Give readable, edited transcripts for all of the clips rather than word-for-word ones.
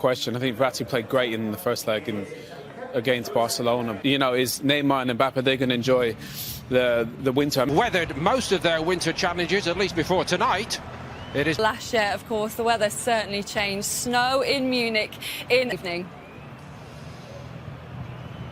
question. I think Verratti played great in the first leg against Barcelona. You know, is Neymar and Mbappe, they're going to enjoy the winter. Weathered most of their winter challenges, at least before tonight. It is last year, of course, the weather certainly changed. Snow in Munich in the evening.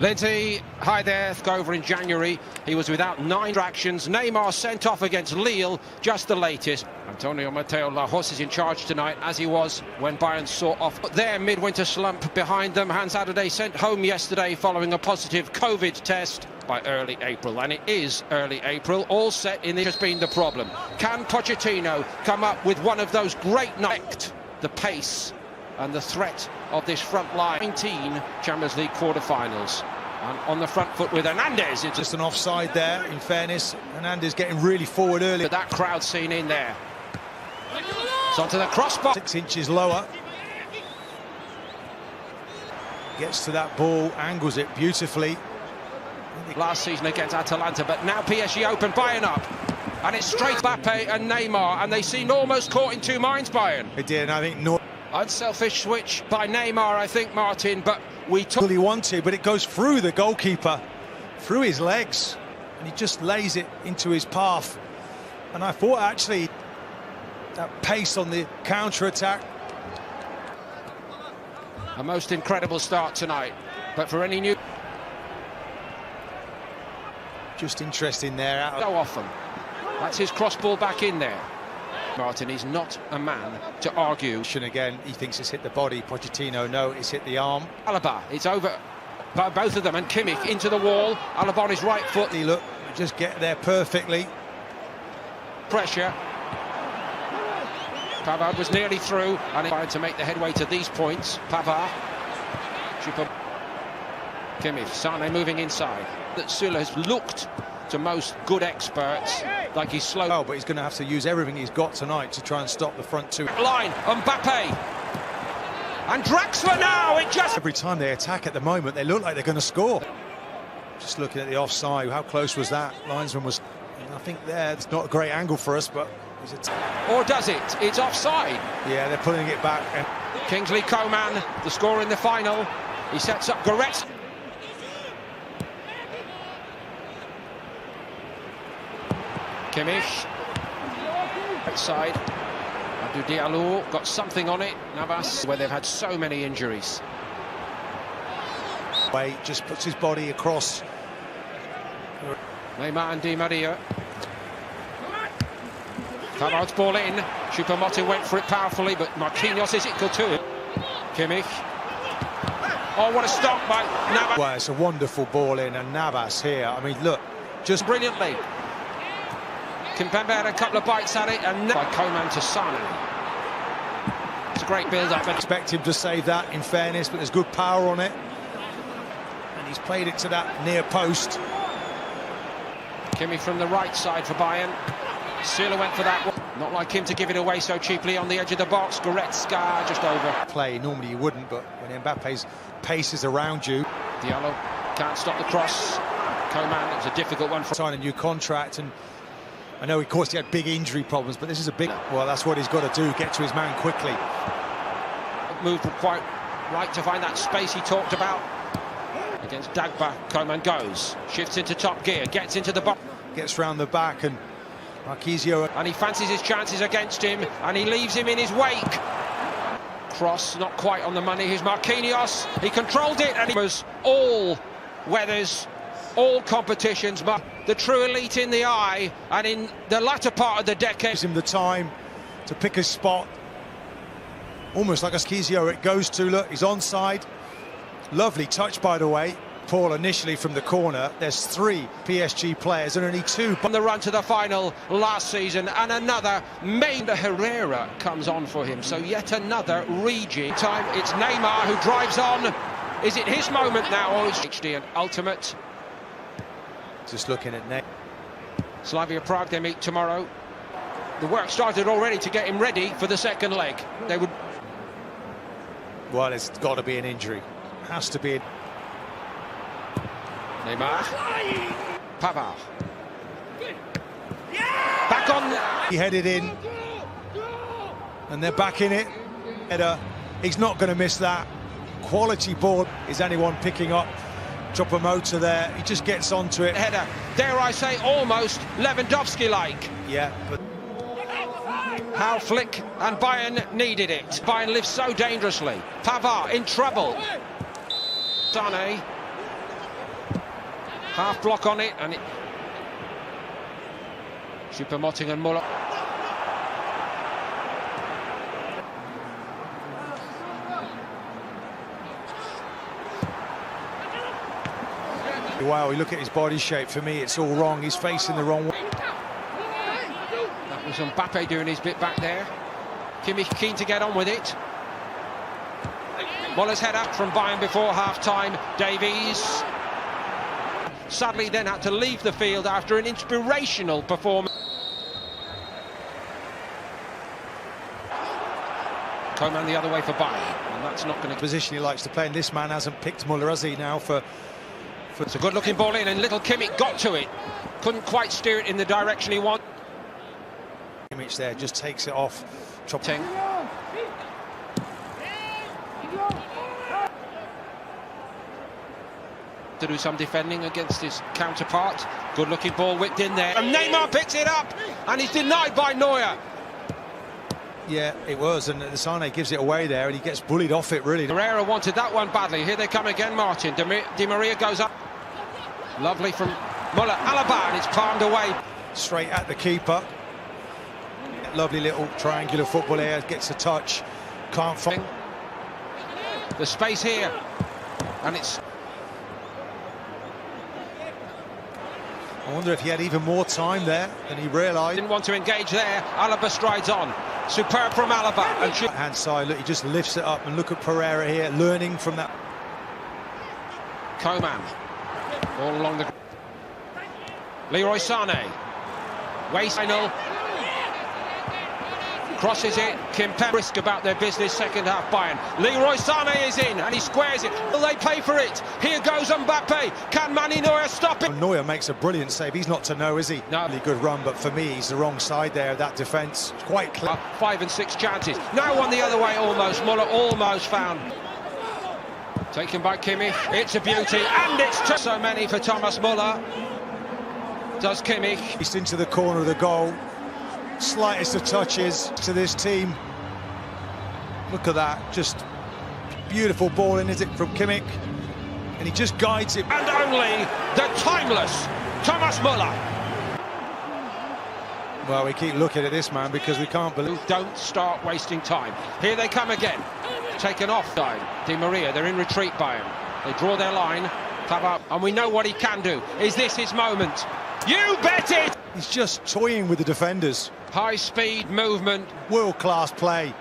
Lindsay, hi there. Over in January, he was without 9 distractions. Neymar sent off against Lille, just the latest. Antonio Mateo Lajos is in charge tonight, as he was when Bayern saw off their midwinter slump behind them. Hans Saturday sent home yesterday following a positive COVID test by early April, and it is early April. All set in the has been the problem. Can Pochettino come up with one of those great nights? The pace and the threat of this front line. 19 Champions League quarter-finals. And on the front foot with Hernandez. It's just an offside there, in fairness. Hernandez getting really forward early. That crowd scene in there. It's onto the crossbar. 6 inches lower. Gets to that ball, angles it beautifully. Last season against Atalanta, but now PSG open, Bayern up. And it's straight Mbappe and Neymar, and they seem almost caught in two minds, Bayern. They did, and I think unselfish switch by Neymar, I think, Martin, but we took... He wanted, but it goes through the goalkeeper, through his legs, and he just lays it into his path. And I thought, actually, that pace on the counter-attack. A most incredible start tonight, but for any new... Just interesting there. So often. That's his cross ball back in there. Martin is not a man to argue. Again, he thinks it's hit the body. Pochettino, no, it's hit the arm. Alaba, it's over by both of them, and Kimmich into the wall. Alaba on his right foot. He look, just get there perfectly. Pressure. Pavard was nearly through, and tried to make the headway to these points. Pavard. Kimmich, Sane moving inside. That Süle has looked to most good experts like he's slow. Oh, but he's going to have to use everything he's got tonight to try and stop the front two. Line, Mbappe. And Draxler now, it just... Every time they attack at the moment, they look like they're going to score. Just looking at the offside, how close was that? Linesman was, I think there, it's not a great angle for us, but... Or does it? It's offside. Yeah, they're pulling it back. Kingsley Coman, the scorer in the final. He sets up Goretz. Kimmich, outside. Abdou Diallo got something on it. Navas, where they've had so many injuries. Just puts his body across. Neymar and Di Maria. Pavard's ball in. Choupo-Moting went for it powerfully, but Marquinhos is equal to it. Kimmich. Oh, what a stop by Navas. Well, it's a wonderful ball in, and Navas here. I mean, look, just brilliantly. Kimpembe had a couple of bites at it, and by Coman to Sane. It's a great build-up. Expect him to save that, in fairness, but there's good power on it. And he's played it to that near post. Kimmich from the right side for Bayern. Süle went for that one. Not like him to give it away so cheaply on the edge of the box. Goretzka just over. Play, normally you wouldn't, but when Mbappe's pace is around you. Diallo can't stop the cross. Coman, it was a difficult one for... Sign a new contract, and I know, of course, he had big injury problems, but this is a big... Well, that's what he's got to do, get to his man quickly. Moved quite right to find that space he talked about. Against Dagba, Coman goes. Shifts into top gear, gets into the box. Gets round the back, and Marquinhos... And he fancies his chances against him, and he leaves him in his wake. Cross, not quite on the money. Here's Marquinhos. He controlled it, and he was all weathers, all competitions, but the true elite in the eye, and in the latter part of the decade... Gives him the time to pick his spot. Almost like a Schizio it goes to. Look, he's onside. Lovely touch, by the way. Paul initially from the corner. There's 3 PSG players and only 2 on the run to the final last season, and another Maynard Herrera comes on for him, so yet another region time. It's Neymar who drives on. Is it his moment now, or is HD an ultimate? Just looking at Neymar. Slavia Prague, they meet tomorrow. The work started already to get him ready for the second leg. They would... Well, it's got to be an injury. Has to be. Neymar. Pavard. Back on. He headed in. And they're back in it. Header He's not going to miss that. Quality ball. Is anyone picking up Choupo-Moting there? He just gets onto it. Header, dare I say, almost Lewandowski-like. Yeah, but How Flick and Bayern needed it. Bayern lives so dangerously. Pavard in trouble. Sane. Half block on it, and it... Choupo-Moting and Muller. wow, you look at his body shape. For me, it's all wrong. He's facing the wrong way. That was Mbappe doing his bit back there. Kimmich keen to get on with it. Muller's head up from Bayern before half-time. Davies sadly then had to leave the field after an inspirational performance. Coman the other way for Bayern, and that's not going to... Position he likes to play, and this man hasn't picked Muller, has he, now for... It's a good-looking ball in, and little Kimmich got to it. Couldn't quite steer it in the direction he wanted. Kimmich there just takes it off. Ting. To do some defending against his counterpart. Good-looking ball whipped in there, and Neymar picks it up, and he's denied by Neuer. Yeah, it was, and Sane gives it away there, and he gets bullied off it, really. Herrera wanted that one badly. Here they come again, Martin. Di Maria goes up. Lovely from Muller. Alaba, and it's palmed away. Straight at the keeper. Lovely little triangular football here. Gets a touch. Can't find the space here, and it's... I wonder if he had even more time there than he realised. Didn't want to engage there. Alaba strides on. Superb from Alaba. And hand side, look, he just lifts it up, and look at Pereira here, learning from that. Coman. All along the... Leroy Sané. Waste final. Crosses it. Kimpembe risk about their business. Second half Bayern. Leroy Sané is in, and he squares it. Will they pay for it? Here goes Mbappe. Can Mani Neuer stop it? Neuer makes a brilliant save. He's not to know, is he? No. Really good run, but for me, he's the wrong side there. That defence, it's quite clear. 5 and 6 chances. Now one the other way almost. Muller almost found. Taken by Kimmich. It's a beauty, and it's so many for Thomas Muller. Does Kimmich. He's into the corner of the goal. Slightest of touches to this team. Look at that, just beautiful ball in, is it, from Kimmich, and he just guides it. And only the timeless Thomas Muller. Well, we keep looking at this man because we can't believe. Don't start wasting time. Here they come again. Taken off time. Di Maria, they're in retreat by him. They draw their line. Pavard, and we know what he can do. Is this his moment? You bet it! He's just toying with the defenders. High speed movement. World-class play.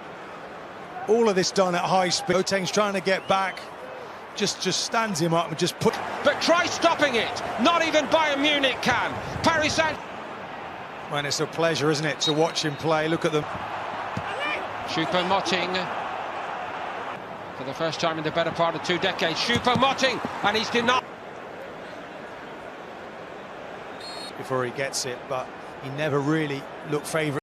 All of this done at high speed. Boateng's trying to get back. Just stands him up and just put... But try stopping it. Not even Bayern Munich can. Paris Saint... Man, it's a pleasure, isn't it, to watch him play. Look at them. Choupo-Moting. For the first time in the better part of 2 decades. Choupo-Moting. And he's denied... Before he gets it, but he never really looked favourite.